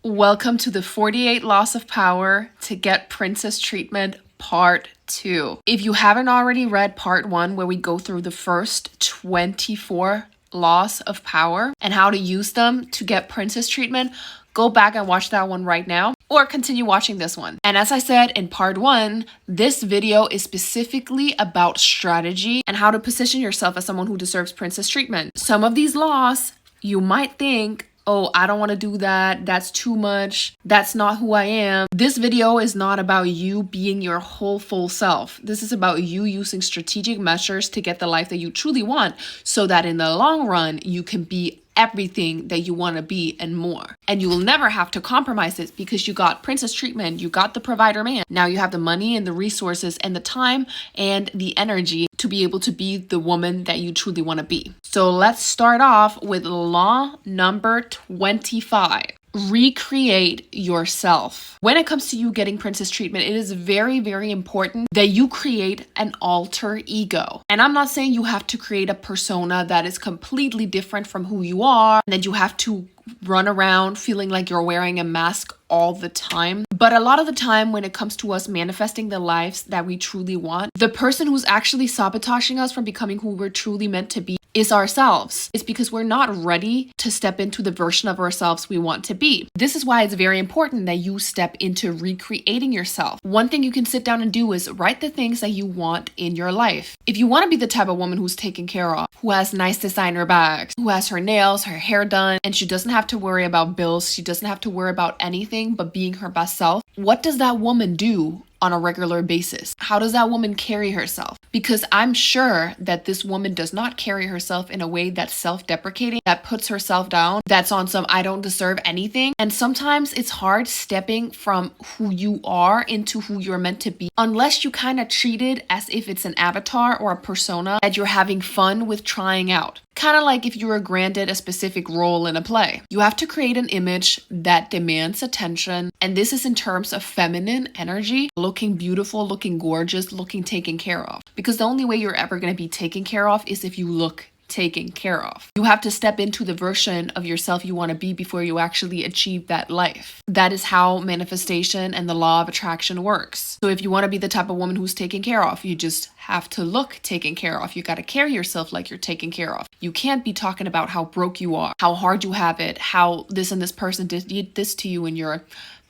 Welcome to the 48 Laws of Power to Get Princess Treatment Part 2. If you haven't already read Part 1, where we go through the first 24 laws of power and how to use them to get princess treatment, go back and watch that one right now or continue watching this one. And as I said in Part 1, this video is specifically about strategy and how to position yourself as someone who deserves princess treatment. Some of these laws you might think, oh, I don't want to do that. That's too much. That's not who I am. This video is not about you being your whole full self. This is about you using strategic measures to get the life that you truly want so that in the long run, you can be everything that you want to be and more. And you will never have to compromise it because you got princess treatment, you got the provider man. Now you have the money and the resources and the time and the energy to be able to be the woman that you truly want to be. So let's start off with law number 25. Recreate yourself. When it comes to you getting princess treatment, it is very, very important that you create an alter ego. And I'm not saying you have to create a persona that is completely different from who you are, and that you have to run around feeling like you're wearing a mask all the time. But a lot of the time when it comes to us manifesting the lives that we truly want, the person who's actually sabotaging us from becoming who we're truly meant to be is ourselves. It's because we're not ready to step into the version of ourselves we want to be. This is why it's very important that you step into recreating yourself. One thing you can sit down and do is write the things that you want in your life. If you want to be the type of woman who's taken care of, who has nice designer bags, who has her nails, her hair done, and she doesn't have to worry about bills, she doesn't have to worry about anything but being her best self, what does that woman do on a regular basis? How does that woman carry herself? Because I'm sure that this woman does not carry herself in a way that's self-deprecating, that puts herself down, that's on some I don't deserve anything. And sometimes it's hard stepping from who you are into who you're meant to be, unless you kind of treat it as if it's an avatar or a persona that you're having fun with trying out. Kind of like if you were granted a specific role in a play. You have to create an image that demands attention. And this is in terms of feminine energy, looking beautiful, looking gorgeous, looking taken care of. Because the only way you're ever going to be taken care of is if you look taken care of. You have to step into the version of yourself you want to be before you actually achieve that life. That is how manifestation and the law of attraction works. So if you want to be the type of woman who's taken care of, you just have to look taken care of. You got to carry yourself like you're taken care of. You can't be talking about how broke you are, how hard you have it, how this and this person did this to you in your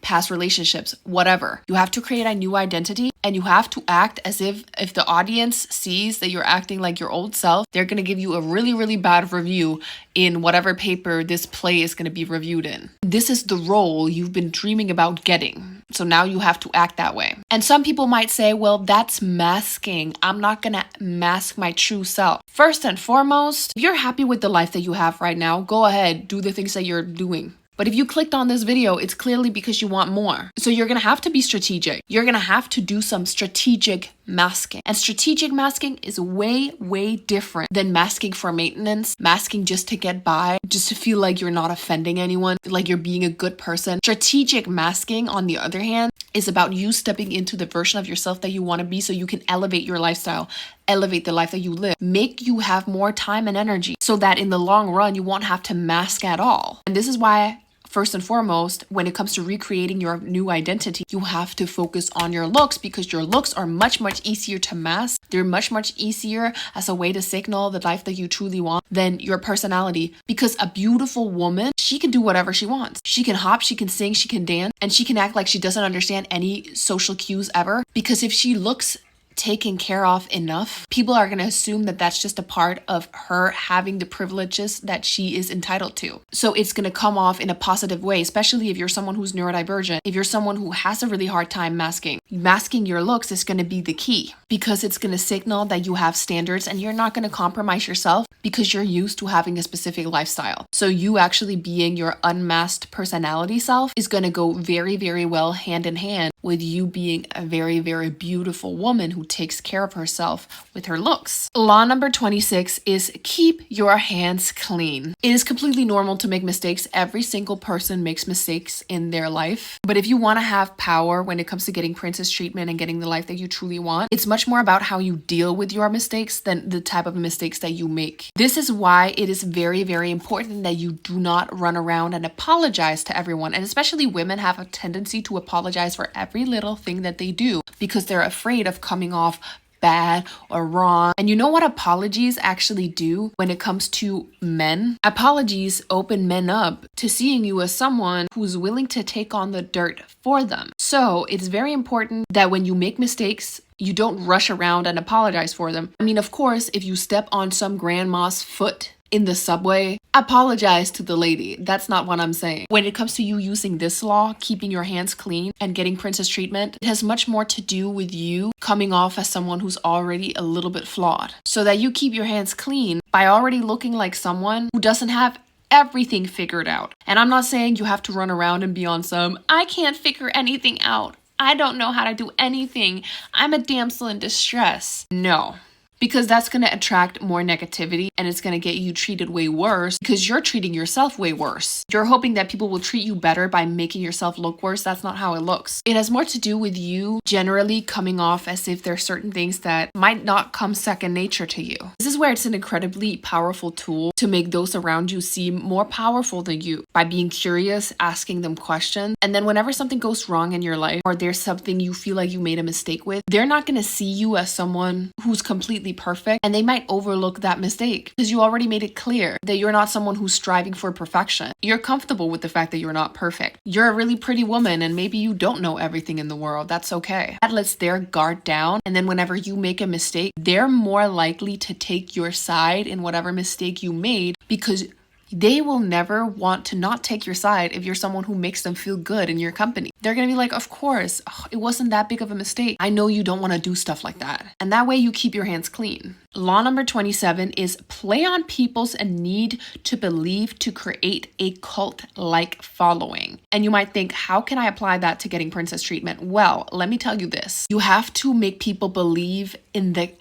past relationships, whatever. You have to create a new identity, and you have to act as if the audience sees that you're acting like your old self, they're going to give you a really, really bad review in whatever paper this play is going to be reviewed in. This is the role you've been dreaming about getting. So now you have to act that way. And some people might say, well, that's masking. I'm not going to mask my true self. First and foremost, if you're happy with the life that you have right now, go ahead, do the things that you're doing. But if you clicked on this video, it's clearly because you want more. So you're going to have to be strategic. You're going to have to do some strategic masking. And strategic masking is way, way different than masking for maintenance, masking just to get by, just to feel like you're not offending anyone, like you're being a good person. Strategic masking, on the other hand, is about you stepping into the version of yourself that you want to be so you can elevate your lifestyle, elevate the life that you live, make you have more time and energy so that in the long run, you won't have to mask at all. And this is why, first and foremost, when it comes to recreating your new identity, you have to focus on your looks because your looks are much, much easier to mask. They're much, much easier as a way to signal the life that you truly want than your personality. Because a beautiful woman, she can do whatever she wants. She can hop, she can sing, she can dance, and she can act like she doesn't understand any social cues ever. Because if she looks taken care of enough, people are going to assume that that's just a part of her having the privileges that she is entitled to. So it's going to come off in a positive way, especially if you're someone who's neurodivergent. If you're someone who has a really hard time masking your looks is going to be the key because it's going to signal that you have standards and you're not going to compromise yourself because you're used to having a specific lifestyle. So you actually being your unmasked personality self is going to go very, very well hand in hand with you being a very, very beautiful woman who takes care of herself with her looks. Law number 26 is keep your hands clean. It is completely normal to make mistakes. Every single person makes mistakes in their life. But if you want to have power when it comes to getting princess treatment and getting the life that you truly want, it's much more about how you deal with your mistakes than the type of mistakes that you make. This is why it is very, very important that you do not run around and apologize to everyone. And especially women have a tendency to apologize for every little thing that they do because they're afraid of coming off bad or wrong. And you know what apologies actually do when it comes to men? Apologies open men up to seeing you as someone who's willing to take on the dirt for them. So it's very important that when you make mistakes, you don't rush around and apologize for them. I mean, of course, if you step on some grandma's foot in the subway, apologize to the lady. That's not what I'm saying. When it comes to you using this law, keeping your hands clean and getting princess treatment, it has much more to do with you coming off as someone who's already a little bit flawed. So that you keep your hands clean by already looking like someone who doesn't have everything figured out. And I'm not saying you have to run around and be on some, I can't figure anything out. I don't know how to do anything. I'm a damsel in distress. No. Because that's going to attract more negativity and it's going to get you treated way worse because you're treating yourself way worse. You're hoping that people will treat you better by making yourself look worse. That's not how it looks. It has more to do with you generally coming off as if there's certain things that might not come second nature to you. This is where it's an incredibly powerful tool to make those around you seem more powerful than you by being curious, asking them questions. And then whenever something goes wrong in your life or there's something you feel like you made a mistake with, they're not going to see you as someone who's completely perfect, and they might overlook that mistake because you already made it clear that you're not someone who's striving for perfection. You're comfortable with the fact that you're not perfect. You're a really pretty woman and maybe you don't know everything in the world. That's okay. That lets their guard down, and then whenever you make a mistake, they're more likely to take your side in whatever mistake you made because they will never want to not take your side if you're someone who makes them feel good in your company. They're going to be like, of course, it wasn't that big of a mistake. I know you don't want to do stuff like that. And that way you keep your hands clean. Law number 27 is play on people's need to believe to create a cult-like following. And you might think, how can I apply that to getting princess treatment? Well, let me tell you this. You have to make people believe in the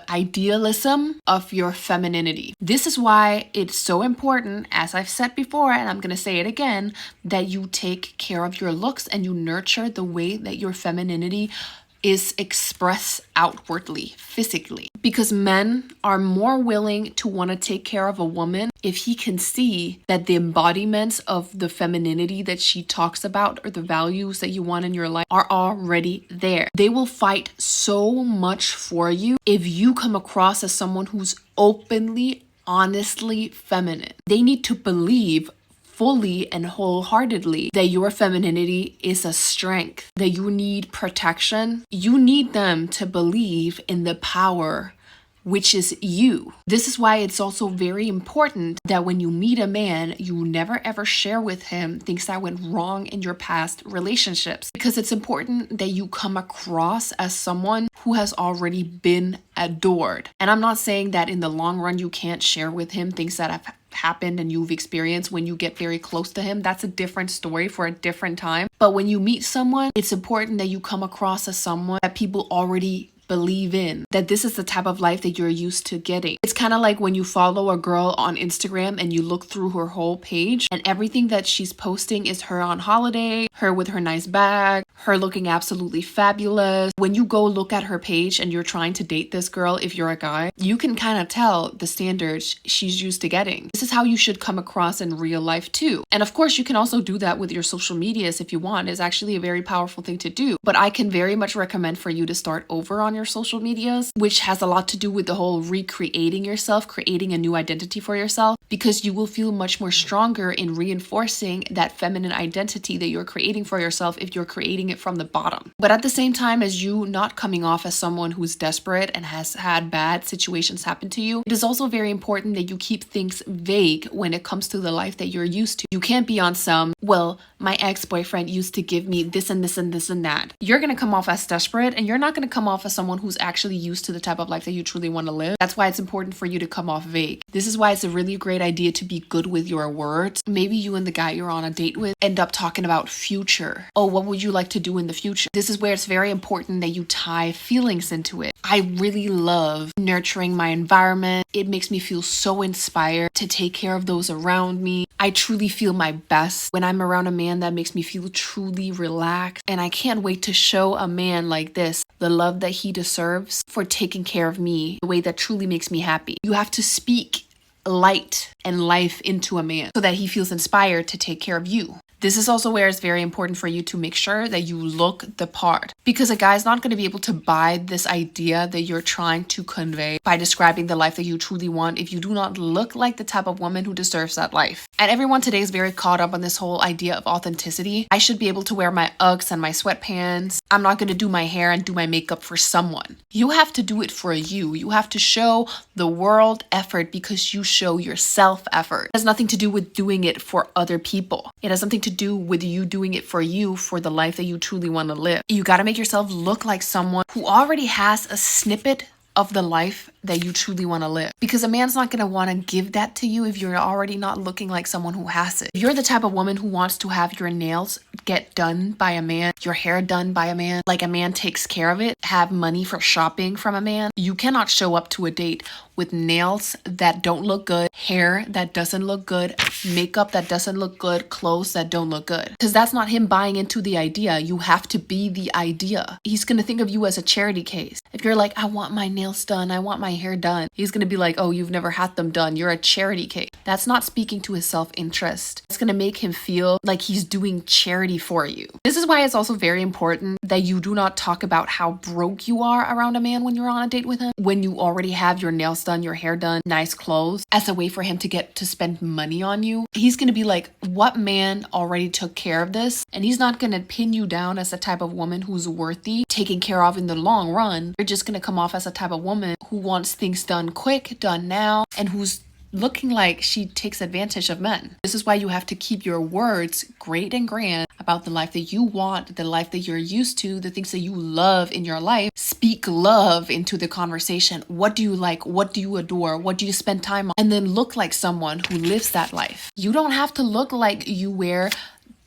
idealism of your femininity. This is why it's so important, as I've said before, and I'm going to say it again, that you take care of your looks and you nurture the way that your femininity is expressed outwardly, physically. Because men are more willing to want to take care of a woman if he can see that the embodiments of the femininity that she talks about or the values that you want in your life are already there. They will fight so much for you if you come across as someone who's openly, honestly feminine. They need to believe fully and wholeheartedly that your femininity is a strength, that you need protection. You need them to believe in the power which is you. This is why it's also very important that when you meet a man, you never ever share with him things that went wrong in your past relationships, because it's important that you come across as someone who has already been adored. And I'm not saying that in the long run you can't share with him things that have happened and you've experienced when you get very close to him. That's a different story for a different time. But when you meet someone, it's important that you come across as someone that people already believe in, that this is the type of life that you're used to getting. It's kind of like when you follow a girl on Instagram and you look through her whole page and everything that she's posting is her on holiday, her with her nice bag, her looking absolutely fabulous. When you go look at her page and you're trying to date this girl, if you're a guy, you can kind of tell the standards she's used to getting. This is how you should come across in real life too. And of course, you can also do that with your social medias if you want. It's actually a very powerful thing to do. But I can very much recommend for you to start over on your social medias, which has a lot to do with the whole recreating yourself, creating a new identity for yourself, because you will feel much more stronger in reinforcing that feminine identity that you're creating for yourself if you're creating it from the bottom. But at the same time as you not coming off as someone who's desperate and has had bad situations happen to you, it is also very important that you keep things vague when it comes to the life that you're used to. You can't be on some, well, my ex-boyfriend used to give me this and this and this and that. You're going to come off as desperate, and you're not going to come off as someone who's actually used to the type of life that you truly want to live. That's why it's important for you to come off vague. This is why it's a really great idea to be good with your words. Maybe you and the guy you're on a date with end up talking about future. Oh, what would you like to do in the future? This is where it's very important that you tie feelings into it. I really love nurturing my environment. It makes me feel so inspired to take care of those around me. I truly feel my best when I'm around a man that makes me feel truly relaxed. And I can't wait to show a man like this the love that he deserves for taking care of me the way that truly makes me happy. You have to speak light and life into a man so that he feels inspired to take care of you. This is also where it's very important for you to make sure that you look the part, because a guy's not going to be able to buy this idea that you're trying to convey by describing the life that you truly want if you do not look like the type of woman who deserves that life. And everyone today is very caught up on this whole idea of authenticity. I should be able to wear my Uggs and my sweatpants. I'm not going to do my hair and do my makeup for someone. You have to do it for you. You have to show the world effort because you show yourself effort. It has nothing to do with doing it for other people. It has something to do with you doing it for you, for the life that you truly want to live. You got to make yourself look like someone who already has a snippet of the life that you truly want to live, because a man's not going to want to give that to you if you're already not looking like someone who has it. If you're the type of woman who wants to have your nails get done by a man, your hair done by a man, like a man takes care of it, have money for shopping from a man, you cannot show up to a date with nails that don't look good, hair that doesn't look good, makeup that doesn't look good, clothes that don't look good. Because that's not him buying into the idea. You have to be the idea. He's going to think of you as a charity case. If you're like, I want my nails done, I want my hair done, he's going to be like, oh, you've never had them done. You're a charity case. That's not speaking to his self-interest. It's going to make him feel like he's doing charity for you. This is why it's also very important that you do not talk about how broke you are around a man when you're on a date with him, when you already have your nails done, your hair done, nice clothes, as a way for him to get to spend money on you. He's going to be like, what man already took care of this? And he's not going to pin you down as the type of woman who's worthy taken care of in the long run. You're just going to come off as a type of woman who wants things done quick, done now, and who's looking like she takes advantage of men. This is why you have to keep your words great and grand about the life that you want, the life that you're used to, the things that you love in your life. Speak love into the conversation. What do you like? What do you adore? What do you spend time on? And then look like someone who lives that life. You don't have to look like you wear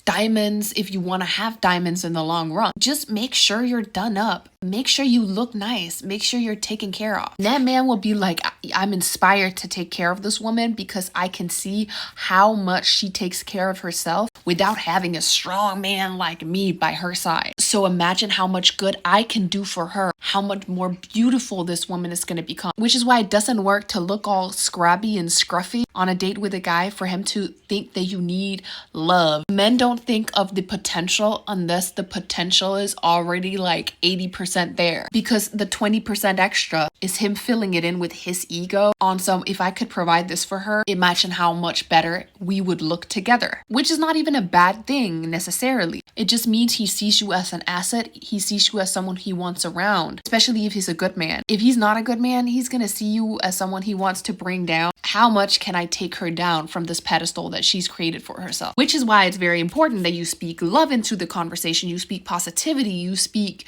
diamonds if you want to have diamonds in the long run. Just make sure you're done up. Make sure you look nice. Make sure you're taken care of. And that man will be like, I'm inspired to take care of this woman because I can see how much she takes care of herself without having a strong man like me by her side. So imagine how much good I can do for her, how much more beautiful this woman is going to become. Which is why it doesn't work to look all scrubby and scruffy on a date with a guy for him to think that you need love. Men don't think of the potential unless the potential is already like 80% there, because the 20% extra is him filling it in with his ego on some, if I could provide this for her, imagine how much better we would look together, which is not even a bad thing necessarily. It just means he sees you as an asset. He sees you as someone he wants around, especially if he's a good man. If he's not a good man, he's going to see you as someone he wants to bring down. How much can I take her down from this pedestal that she's created for herself? Which is why it's very important that you speak love into the conversation. You speak positivity. You speak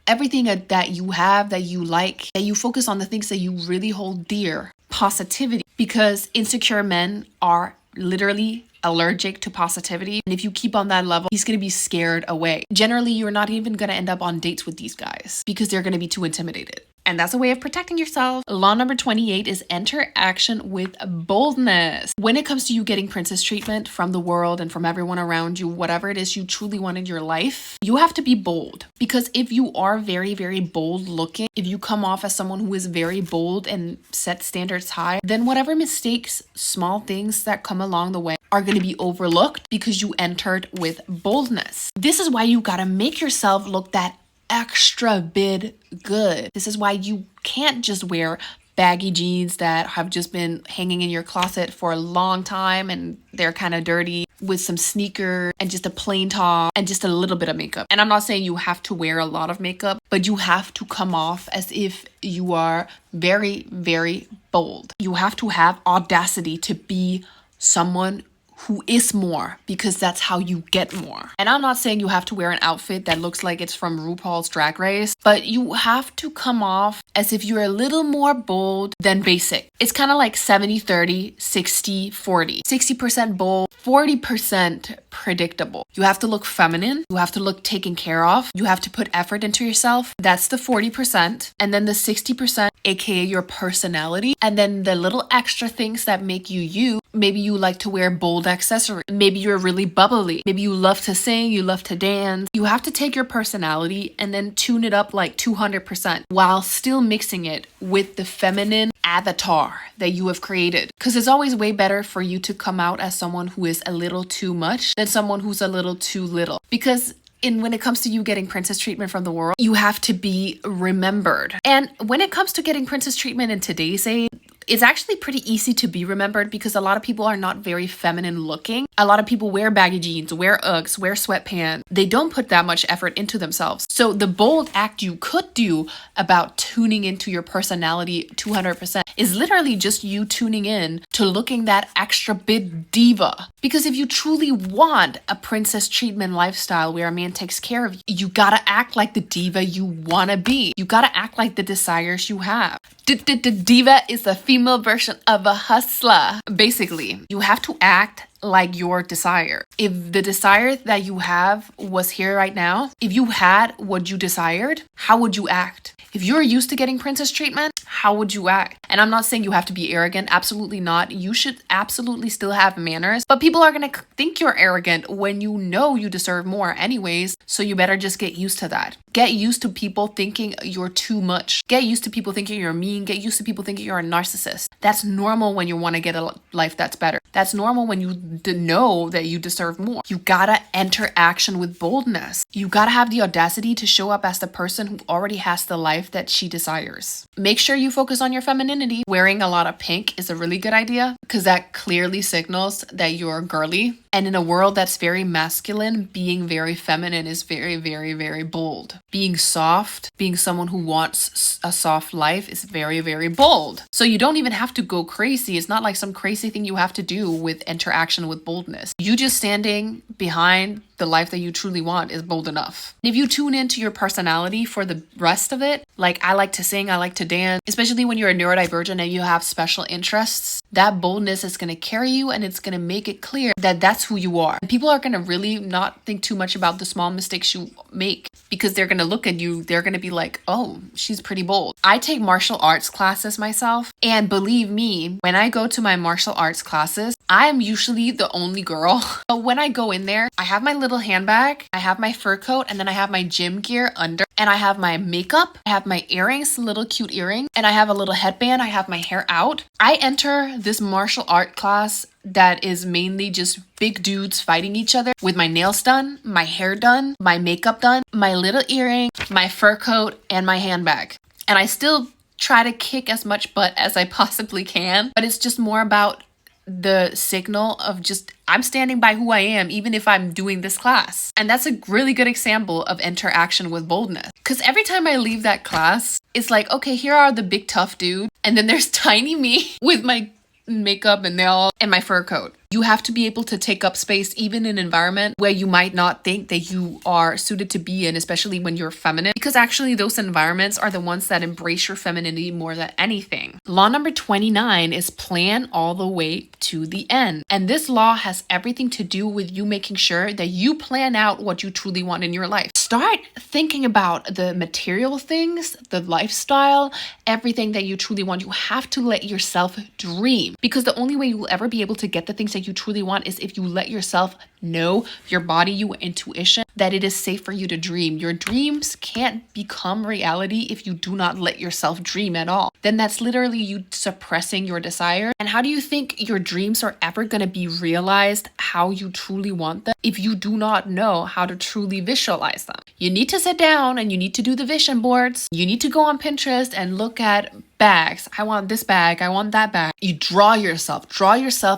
everything that you have, that you like, that you focus on the things that you really hold dear. Positivity. Because insecure men are literally allergic to positivity. And if you keep on that level, he's going to be scared away. Generally, you're not even going to end up on dates with these guys because they're going to be too intimidated. And that's a way of protecting yourself. Law number 28 is enter action with boldness. When it comes to you getting princess treatment from the world and from everyone around you, whatever it is you truly want in your life, you have to be bold. Because if you are very, very bold looking, if you come off as someone who is very bold and set standards high, then whatever mistakes, small things that come along the way are going to be overlooked because you entered with boldness. This is why you got to make yourself look that extra bit good. This is why you can't just wear baggy jeans that have just been hanging in your closet for a long time and they're kind of dirty, with some sneakers and just a plain top and just a little bit of makeup. And I'm not saying you have to wear a lot of makeup, but you have to come off as if you are very, very bold. You have to have audacity to be someone who is more, because that's how you get more. And I'm not saying you have to wear an outfit that looks like it's from RuPaul's Drag Race, but you have to come off as if you're a little more bold than basic. It's kind of like 70-30, 60-40. 60% bold, 40% predictable. You have to look feminine. You have to look taken care of. You have to put effort into yourself. That's the 40%. And then the 60%, aka your personality. And then the little extra things that make you you. Maybe you like to wear bold accessories. Maybe you're really bubbly. Maybe you love to sing. You love to dance. You have to take your personality and then tune it up like 200% while still mixing it with the feminine avatar that you have created. Because it's always way better for you to come out as someone who is a little too much than someone who's a little too little. Because when it comes to you getting princess treatment from the world, you have to be remembered. And when it comes to getting princess treatment in today's age, it's actually pretty easy to be remembered because a lot of people are not very feminine looking. A lot of people wear baggy jeans, wear Uggs, wear sweatpants. They don't put that much effort into themselves. So the bold act you could do about tuning into your personality 200% is literally just you tuning in to looking that extra bit diva. Because if you truly want a princess treatment lifestyle where a man takes care of you, you gotta act like the diva you wanna be. You gotta act like the desires you have. Diva is the female version of a hustler. Basically, you have to act like your desire. If the desire that you have was here right now, if you had what you desired, how would you act? If you're used to getting princess treatment, how would you act? And I'm not saying you have to be arrogant. Absolutely not. You should absolutely still have manners. But people are going to think you're arrogant when you know you deserve more anyways. So you better just get used to that. Get used to people thinking you're too much. Get used to people thinking you're mean. Get used to people thinking you're a narcissist. That's normal when you want to get a life that's better. That's normal when you know that you deserve more. You gotta enter action with boldness. You gotta have the audacity to show up as the person who already has the life that she desires. Make sure you focus on your femininity. Wearing a lot of pink is a really good idea because that clearly signals that you're girly. And in a world that's very masculine, being very feminine is very, very, very bold. Being soft, being someone who wants a soft life is very, very bold. So you don't even have to go crazy. It's not like some crazy thing you have to do with interaction with boldness. You just standing behind the life that you truly want is bold enough. If you tune into your personality for the rest of it, like I like to sing, I like to dance, especially when you're a neurodivergent and you have special interests, that boldness is going to carry you and it's going to make it clear that that's who you are. And people are going to really not think too much about the small mistakes you make because they're going to look at you, they're going to be like, oh, she's pretty bold. I take martial arts classes myself, and believe me, when I go to my martial arts classes, I am usually the only girl. But when I go in there, I have my little handbag, I have my fur coat, and then I have my gym gear under, and I have my makeup, I have my earrings, little cute earrings, and I have a little headband, I have my hair out. I enter this martial art class that is mainly just big dudes fighting each other with my nails done, my hair done, my makeup done, my little earring, my fur coat, and my handbag. And I still try to kick as much butt as I possibly can, but it's just more about the signal of just I'm standing by who I am even if I'm doing this class. And that's a really good example of interaction with boldness. Because every time I leave that class, it's like, okay, here are the big tough dudes, and then there's tiny me with my makeup and nail and my fur coat. You have to be able to take up space even in an environment where you might not think that you are suited to be in, especially when you're feminine, because actually those environments are the ones that embrace your femininity more than anything. Law number 29 is plan all the way to the end. And this law has everything to do with you making sure that you plan out what you truly want in your life. Start thinking about the material things, the lifestyle, everything that you truly want. You have to let yourself dream, because the only way you will ever be able to get the things that you truly want is if you let yourself know, your body, your intuition, that it is safe for you to dream. Your dreams can't become reality if you do not let yourself dream at all. Then that's literally you suppressing your desire. And how do you think your dreams are ever going to be realized how you truly want them if you do not know how to truly visualize them? You need to sit down and you need to do the vision boards. You need to go on Pinterest and look at bags. I want this bag. I want that bag. You draw yourself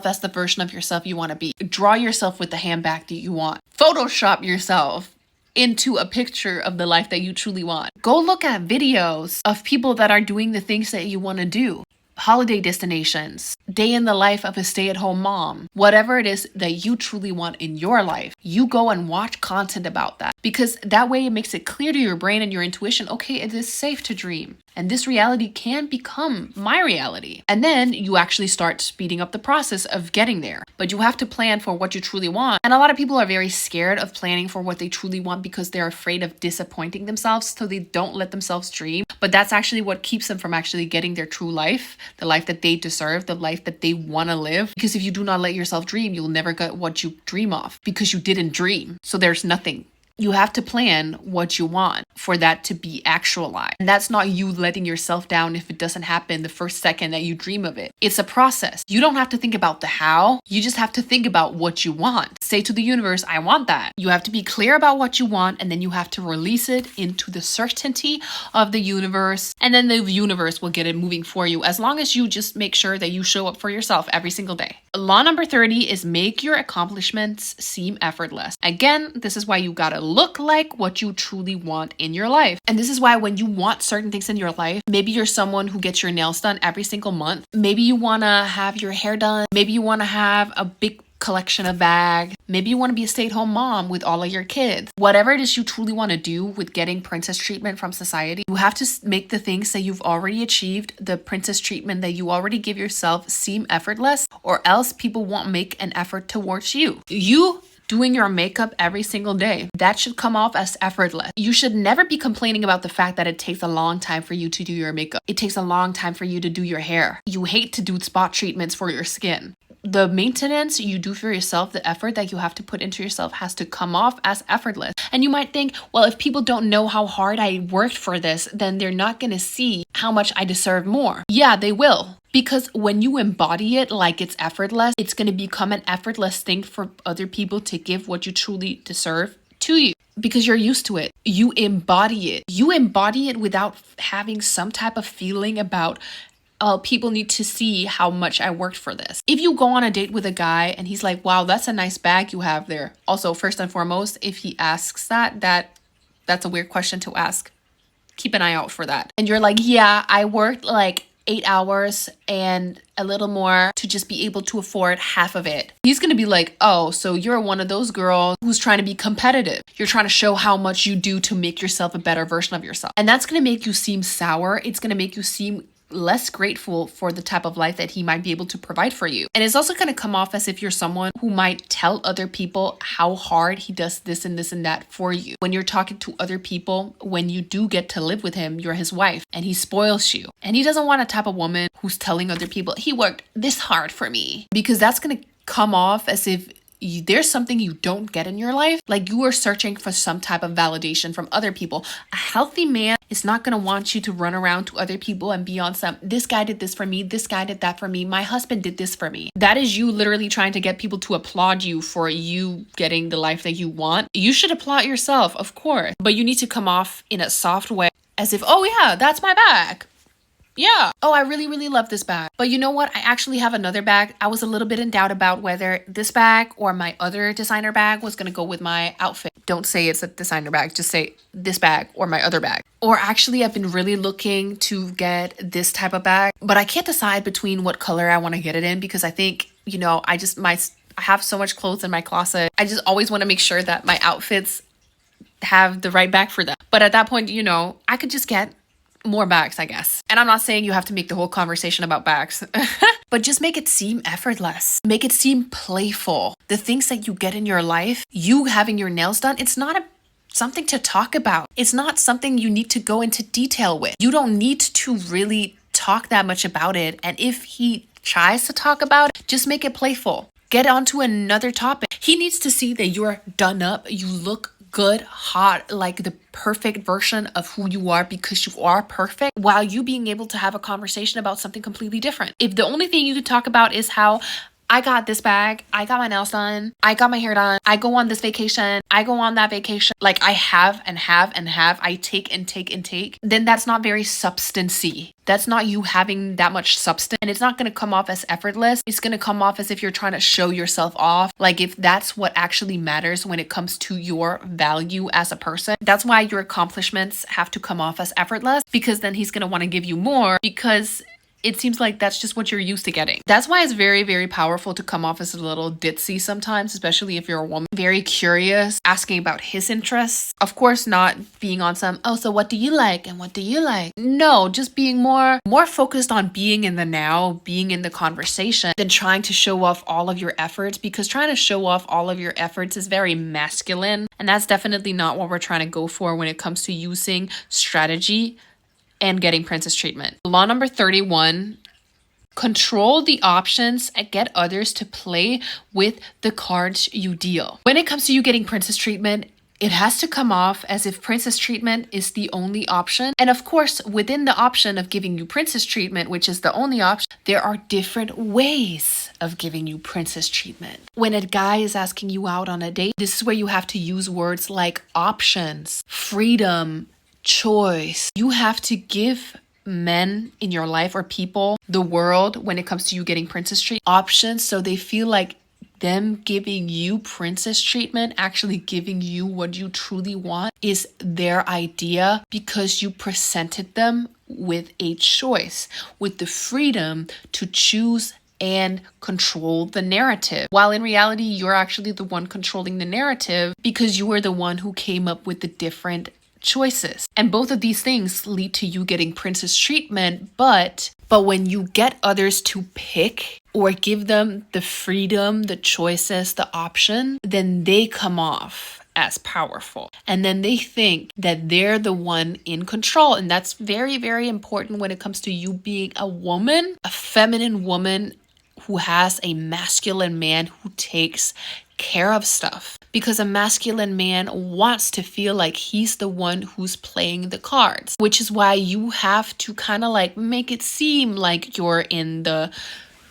as the version of yourself you want to be. Draw yourself with the handbag that you want. Photoshop yourself into a picture of the life that you truly want. Go look at videos of people that are doing the things that you want to do. holiday destinations, day in the life of a stay-at-home mom, whatever it is that you truly want in your life, you go and watch content about that, because that way it makes it clear to your brain and your intuition, okay, it is safe to dream. And this reality can become my reality. And then you actually start speeding up the process of getting there. But you have to plan for what you truly want. And a lot of people are very scared of planning for what they truly want because they're afraid of disappointing themselves, so they don't let themselves dream. But that's actually what keeps them from actually getting their true life, the life that they deserve, the life that they want to live. Because if you do not let yourself dream, you'll never get what you dream of because you didn't dream. So there's nothing. You have to plan what you want for that to be actualized. And that's not you letting yourself down if it doesn't happen the first second that you dream of it. It's a process. You don't have to think about the how. You just have to think about what you want. Say to the universe, I want that. You have to be clear about what you want, and then you have to release it into the certainty of the universe. And then the universe will get it moving for you, as long as you just make sure that you show up for yourself every single day. Law number 30 is make your accomplishments seem effortless. Again, this is why you gotta look like what you truly want in your life. And this is why when you want certain things in your life, maybe you're someone who gets your nails done every single month. Maybe you want to have your hair done. Maybe you want to have a big collection of bags. Maybe you want to be a stay-at-home mom with all of your kids. Whatever it is you truly want to do with getting princess treatment from society, you have to make the things that you've already achieved, the princess treatment that you already give yourself, seem effortless, or else people won't make an effort towards you. You doing your makeup every single day, that should come off as effortless. You should never be complaining about the fact that it takes a long time for you to do your makeup. It takes a long time for you to do your hair. You hate to do spot treatments for your skin. The maintenance you do for yourself, the effort that you have to put into yourself has to come off as effortless. And you might think, well, if people don't know how hard I worked for this, then they're not going to see how much I deserve more. Yeah, they will. Because when you embody it like it's effortless, it's going to become an effortless thing for other people to give what you truly deserve to you. Because you're used to it. You embody it. You embody it without having some type of feeling about, oh, people need to see how much I worked for this. If you go on a date with a guy and he's like, wow, that's a nice bag you have there. Also, first and foremost, if he asks that's a weird question to ask. Keep an eye out for that. And you're like, yeah, I worked like 8 hours and a little more to just be able to afford half of it. He's going to be like, oh, so you're one of those girls who's trying to be competitive. You're trying to show how much you do to make yourself a better version of yourself. And that's going to make you seem sour. It's going to make you seem less grateful for the type of life that he might be able to provide for you. And it's also going to come off as if you're someone who might tell other people how hard he does this and this and that for you. When you're talking to other people, when you do get to live with him, you're his wife and he spoils you. And he doesn't want a type of woman who's telling other people, he worked this hard for me, because that's going to come off as if there's something you don't get in your life, like you are searching for some type of validation from other people. A healthy man is not going to want you to run around to other people and be on some, this guy did this for me, this guy did that for me, my husband did this for me. That is you literally trying to get people to applaud you for you getting the life that you want. You should applaud yourself, of course, but you need to come off in a soft way, as if, oh yeah, that's my bag. Yeah. Oh, I really, really love this bag. But you know what? I actually have another bag. I was a little bit in doubt about whether this bag or my other designer bag was going to go with my outfit. Don't say it's a designer bag. Just say this bag or my other bag. Or actually, I've been really looking to get this type of bag, but I can't decide between what color I want to get it in, because I think, I have so much clothes in my closet. I just always want to make sure that my outfits have the right bag for them. But at that point, I could just get more bags, I guess. And I'm not saying you have to make the whole conversation about bags, but just make it seem effortless. Make it seem playful. The things that you get in your life, you having your nails done, it's not something to talk about. It's not something you need to go into detail with. You don't need to really talk that much about it. And if he tries to talk about it, just make it playful. Get onto another topic. He needs to see that you're done up, you look good, hot, like the perfect version of who you are, because you are perfect, while you being able to have a conversation about something completely different. If the only thing you can talk about is how I got this bag, I got my nails done, I got my hair done, I go on this vacation, I go on that vacation, like I have and have and have, I take and take and take, then that's not very substancy. That's not you having that much substance, and it's not going to come off as effortless. It's going to come off as if you're trying to show yourself off. Like if that's what actually matters when it comes to your value as a person. That's why your accomplishments have to come off as effortless, because then he's going to want to give you more, because it seems like that's just what you're used to getting. That's why it's very, very powerful to come off as a little ditzy sometimes, especially if you're a woman. Very curious, asking about his interests. Of course, not being on some, oh, so what do you like and what do you like? No, just being more focused on being in the now, being in the conversation, than trying to show off all of your efforts, because trying to show off all of your efforts is very masculine. And that's definitely not what we're trying to go for when it comes to using strategy and getting princess treatment. Law number 31, control the options and get others to play with the cards you deal. When it comes to you getting princess treatment, it has to come off as if princess treatment is the only option. And of course, within the option of giving you princess treatment, which is the only option, there are different ways of giving you princess treatment. When a guy is asking you out on a date, this is where you have to use words like options, freedom, choice. You have to give men in your life or people, the world, when it comes to you getting princess treatment, options, so they feel like them giving you princess treatment, actually giving you what you truly want, is their idea, because you presented them with a choice, with the freedom to choose and control the narrative. While in reality, you're actually the one controlling the narrative, because you were the one who came up with the different choices. And both of these things lead to you getting princess treatment, but when you get others to pick or give them the freedom, the choices, the option, then they come off as powerful. And then they think that they're the one in control. And that's very, very important when it comes to you being a woman, a feminine woman who has a masculine man who takes care of stuff. Because a masculine man wants to feel like he's the one who's playing the cards, which is why you have to kind of like make it seem like you're in the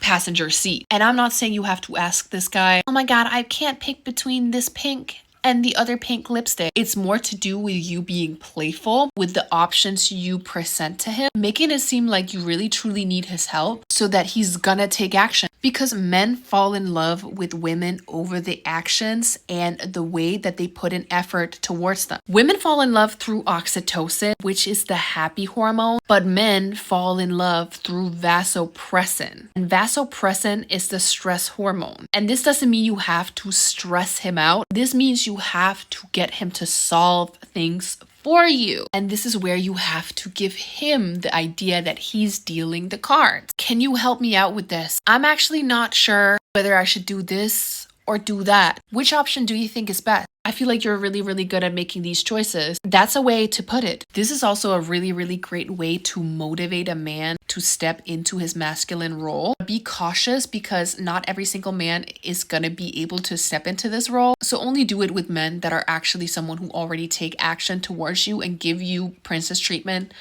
passenger seat. And I'm not saying you have to ask this guy, oh my God, I can't pick between this pink and the other pink lipstick. It's more to do with you being playful with the options you present to him, making it seem like you really truly need his help so that he's gonna take action. Because men fall in love with women over the actions and the way that they put in effort towards them. Women fall in love through oxytocin, which is the happy hormone, but men fall in love through vasopressin. And vasopressin is the stress hormone. And this doesn't mean you have to stress him out. This means you have to get him to solve things for you. And this is where you have to give him the idea that he's dealing the cards. Can you help me out with this? I'm actually not sure whether I should do this or do that. Which option do you think is best? I feel like you're really, really good at making these choices. That's a way to put it. This is also a really, really great way to motivate a man to step into his masculine role. Be cautious, because not every single man is gonna be able to step into this role. So only do it with men that are actually someone who already take action towards you and give you princess treatment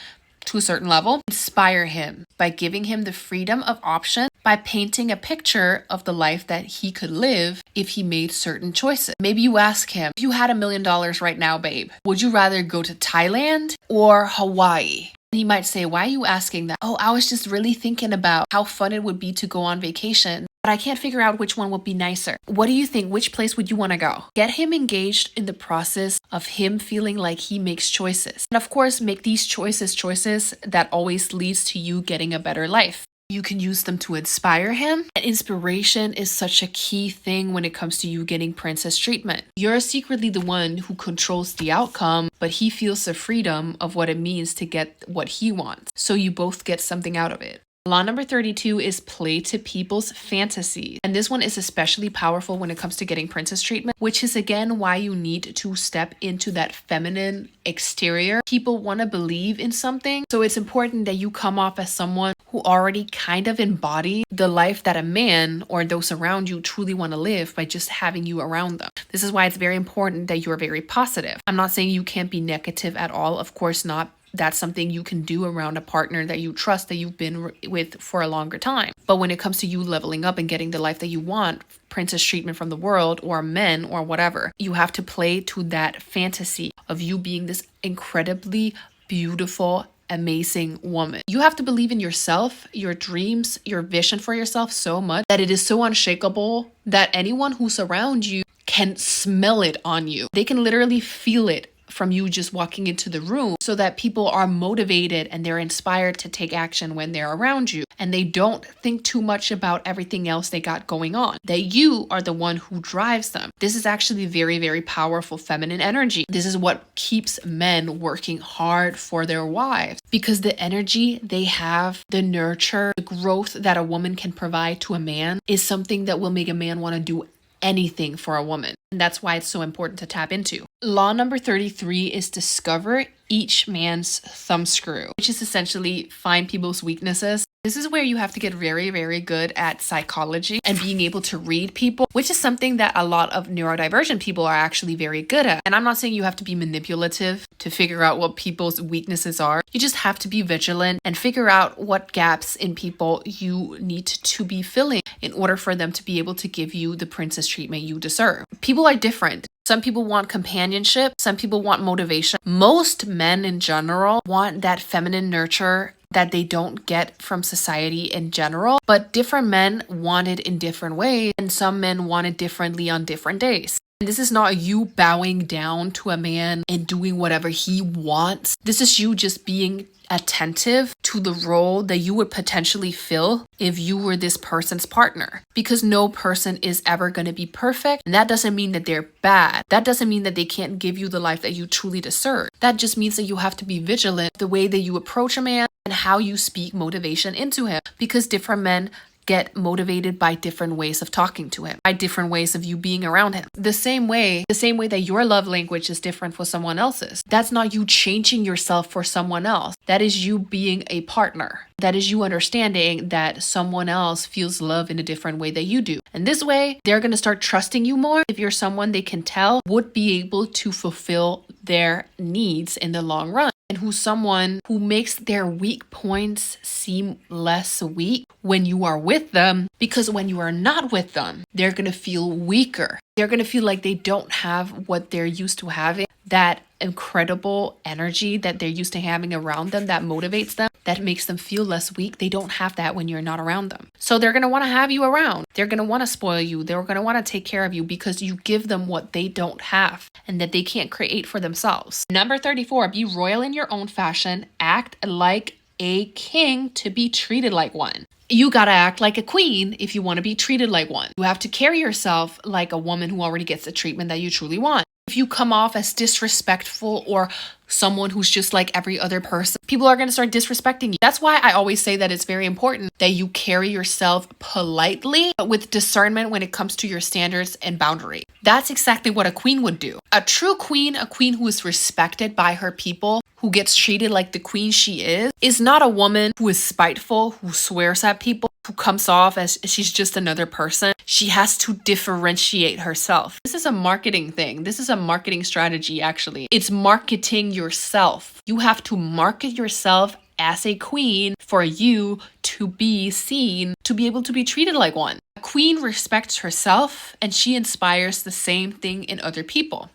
to a certain level. Inspire him by giving him the freedom of option, by painting a picture of the life that he could live if he made certain choices. Maybe you ask him, if you had $1 million right now, babe, would you rather go to Thailand or Hawaii? He might say, why are you asking that? Oh, I was just really thinking about how fun it would be to go on vacation, but I can't figure out which one would be nicer. What do you think? Which place would you want to go? Get him engaged in the process of him feeling like he makes choices. And of course, make these choices that always leads to you getting a better life. You can use them to inspire him. And inspiration is such a key thing when it comes to you getting princess treatment. You're secretly the one who controls the outcome, but he feels the freedom of what it means to get what he wants. So you both get something out of it. Law number 32 is play to people's fantasies. And this one is especially powerful when it comes to getting princess treatment, which is again why you need to step into that feminine exterior. People want to believe in something. So it's important that you come off as someone who already kind of embody the life that a man or those around you truly want to live by just having you around them. This is why it's very important that you're very positive. I'm not saying you can't be negative at all. Of course not. That's something you can do around a partner that you trust, that you've been with for a longer time. But when it comes to you leveling up and getting the life that you want, princess treatment from the world or men or whatever, you have to play to that fantasy of you being this incredibly beautiful, amazing woman. You have to believe in yourself, your dreams, your vision for yourself so much that it is so unshakable that anyone who's around you can smell it on you. They can literally feel it from you just walking into the room, so that people are motivated and they're inspired to take action when they're around you, and they don't think too much about everything else they got going on, that you are the one who drives them. This is actually very, very powerful feminine energy. This is what keeps men working hard for their wives, because the energy they have, the nurture, the growth that a woman can provide to a man is something that will make a man want to do anything for a woman. And that's why it's so important to tap into. Law number 33 is discover each man's thumbscrew, which is essentially find people's weaknesses. This is where you have to get very, very good at psychology and being able to read people, which is something that a lot of neurodivergent people are actually very good at. And I'm not saying you have to be manipulative to figure out what people's weaknesses are. You just have to be vigilant and figure out what gaps in people you need to be filling in order for them to be able to give you the princess treatment you deserve. People are different. Some people want companionship. Some people want motivation. Most men in general want that feminine nurture that they don't get from society in general, but different men want it in different ways, and some men want it differently on different days. And this is not you bowing down to a man and doing whatever he wants. This is you just being attentive to the role that you would potentially fill if you were this person's partner, because no person is ever going to be perfect, and that doesn't mean that they're bad. That doesn't mean that they can't give you the life that you truly deserve. That just means that you have to be vigilant the way that you approach a man and how you speak motivation into him, because different men get motivated by different ways of talking to him, by different ways of you being around him. The same way that your love language is different for someone else's. That's not you changing yourself for someone else. That is you being a partner. That is you understanding that someone else feels love in a different way that you do. And this way, they're going to start trusting you more if you're someone they can tell would be able to fulfill their needs in the long run. And who's someone who makes their weak points seem less weak when you are with them, because when you are not with them, they're going to feel weaker. They're going to feel like they don't have what they're used to having, that incredible energy that they're used to having around them that motivates them, that makes them feel less weak. They don't have that when you're not around them. So they're going to want to have you around. They're going to want to spoil you. They're going to want to take care of you because you give them what they don't have and that they can't create for themselves. Number 34, be royal in your own fashion. Act like a king to be treated like one. You gotta act like a queen if you want to be treated like one. You have to carry yourself like a woman who already gets the treatment that you truly want. If you come off as disrespectful or someone who's just like every other person, people are going to start disrespecting you. That's why I always say that it's very important that you carry yourself politely, but with discernment when it comes to your standards and boundary. That's exactly what a queen would do. A true queen, a queen who is respected by her people, who gets treated like the queen she is not a woman who is spiteful, who swears at people, who comes off as she's just another person. She has to differentiate herself. This is a marketing thing. This is a marketing strategy, actually. It's marketing yourself. You have to market yourself as a queen for you to be seen, to be able to be treated like one. A queen respects herself and she inspires the same thing in other people.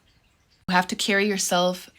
You have to carry yourself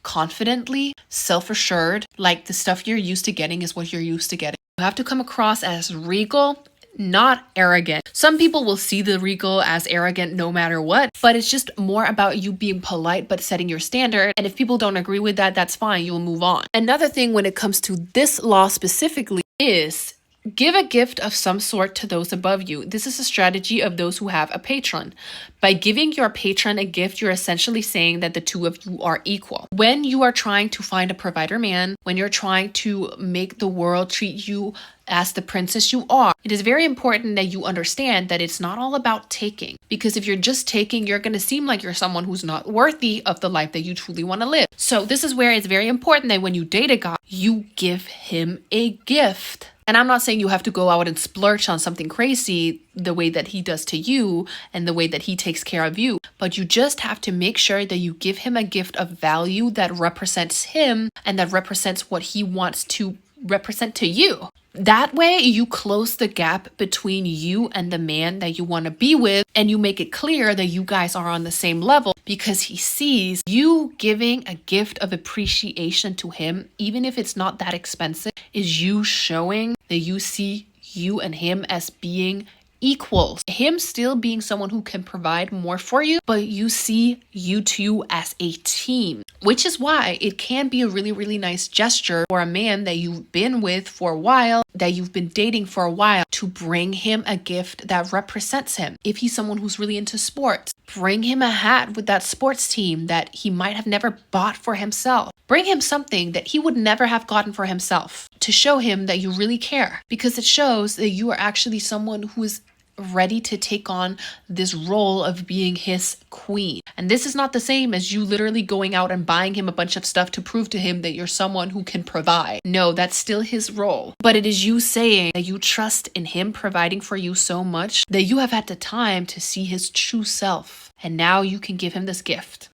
confidently, self-assured, like the stuff you're used to getting is what you're used to getting. You have to come across as regal, not arrogant. Some people will see the regal as arrogant no matter what, but it's just more about you being polite but setting your standard. And if people don't agree with that, that's fine. You'll move on. Another thing when it comes to this law specifically is give a gift of some sort to those above you. This is a strategy of those who have a patron. By giving your patron a gift, you're essentially saying that the two of you are equal. When you are trying to find a provider man, when you're trying to make the world treat you as the princess you are, it is very important that you understand that it's not all about taking. Because if you're just taking, you're going to seem like you're someone who's not worthy of the life that you truly want to live. So this is where it's very important that when you date a guy, you give him a gift. And I'm not saying you have to go out and splurge on something crazy the way that he does to you and the way that he takes care of you, but you just have to make sure that you give him a gift of value that represents him and that represents what he wants to represent to you. That way you close the gap between you and the man that you want to be with, and you make it clear that you guys are on the same level because he sees you giving a gift of appreciation to him, even if it's not that expensive, is you showing that you see you and him as being equals. Him still being someone who can provide more for you, but you see you two as a team, which is why it can be a really, really nice gesture for a man that you've been with for a while, that you've been dating for a while, to bring him a gift that represents him. If he's someone who's really into sports, bring him a hat with that sports team that he might have never bought for himself. Bring him something that he would never have gotten for himself to show him that you really care, because it shows that you are actually someone who is ready to take on this role of being his queen. And this is not the same as you literally going out and buying him a bunch of stuff to prove to him that you're someone who can provide. No, that's still his role. But it is you saying that you trust in him providing for you so much that you have had the time to see his true self. And now you can give him this gift.